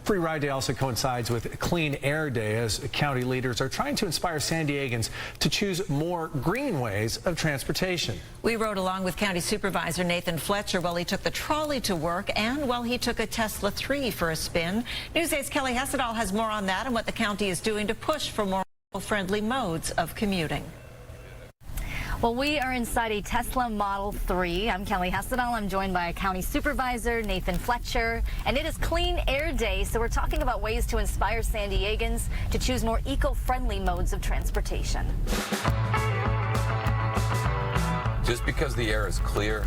Free Ride Day also coincides with Clean Air Day as county leaders are trying to inspire San Diegans to choose more green ways of transportation. We rode along with County Supervisor Nathan Fletcher while he took the trolley to work and while he took a Tesla 3 for a spin. Newsday's Kelly Hessedal has more on that and what the county is doing to push for more friendly modes of commuting. Well, we are inside a Tesla Model 3. I'm Kelly Hessedal. I'm joined by County Supervisor Nathan Fletcher, and it is Clean Air Day, so we're talking about ways to inspire San Diegans to choose more eco-friendly modes of transportation. Just because the air is clear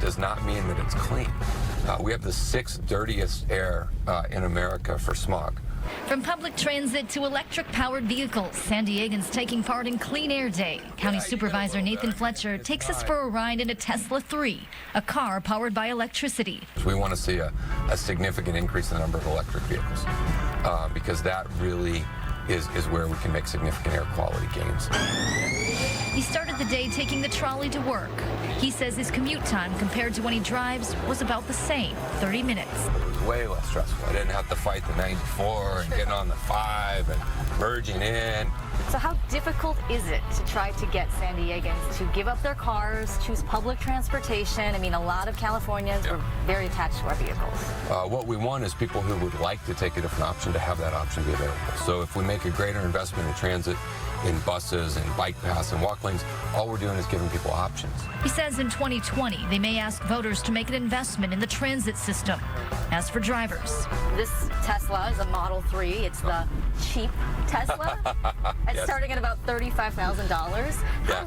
does not mean that it's clean. We have the 6th dirtiest air in America for smog. From public transit to electric-powered vehicles, San Diegans taking part in Clean Air Day. County Supervisor Nathan Fletcher takes us for a ride in a Tesla 3, a car powered by electricity. We want to see a significant increase in the number of electric vehicles because that really is where we can make significant air quality gains. He started the day taking the trolley to work. He says his commute time compared to when he drives was about the same, 30 minutes. It was way less stressful. I didn't have to fight the 94 and getting on the 5 and merging in. So how difficult is it to try to get San Diegans to give up their cars, choose public transportation? I mean, a lot of Californians were very attached to our vehicles. What we want is people who would like to take a different option to have that option be available. So if we make a greater investment in transit, in buses and bike paths and walk lanes, all we're doing is giving people options. He says in 2020, they may ask voters to make an investment in the transit system. As for drivers, this Tesla is a Model 3. It's the cheap Tesla. It's Yes. starting at about $35,000.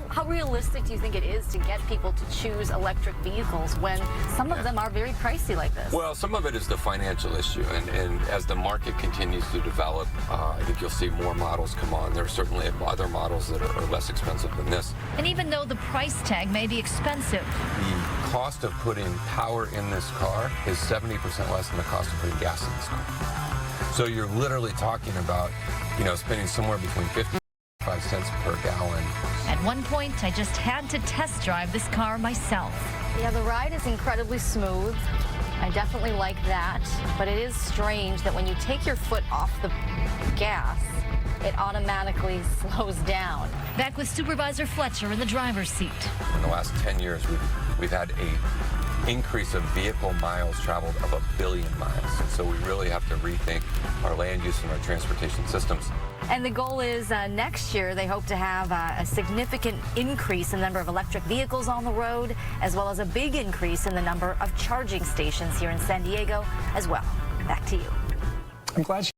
How realistic do you think it is to get people to choose electric vehicles when some of them are very pricey like this? Well, some of it is the financial issue, and as the market continues to develop, I think you'll see more models come on. There are certainly other models that are less expensive than this. and even though the price tag may be expensive, The cost of putting power in this car is 70% less than the cost of putting gas in this car. So you're literally talking about, spending somewhere between 55 cents per gallon. at one point, I just had to test drive this car myself. Yeah, the ride is incredibly smooth. I definitely like that, but it is strange that when you take your foot off the gas, it automatically slows down. Back with Supervisor Fletcher in the driver's seat. In the last 10 years, we've had a increase of vehicle miles traveled of 1 billion miles. And so we really have to rethink our land use and our transportation systems. And the goal is next year they hope to have a significant increase in the number of electric vehicles on the road, as well as a big increase in the number of charging stations here in San Diego as well. Back to you. I'm glad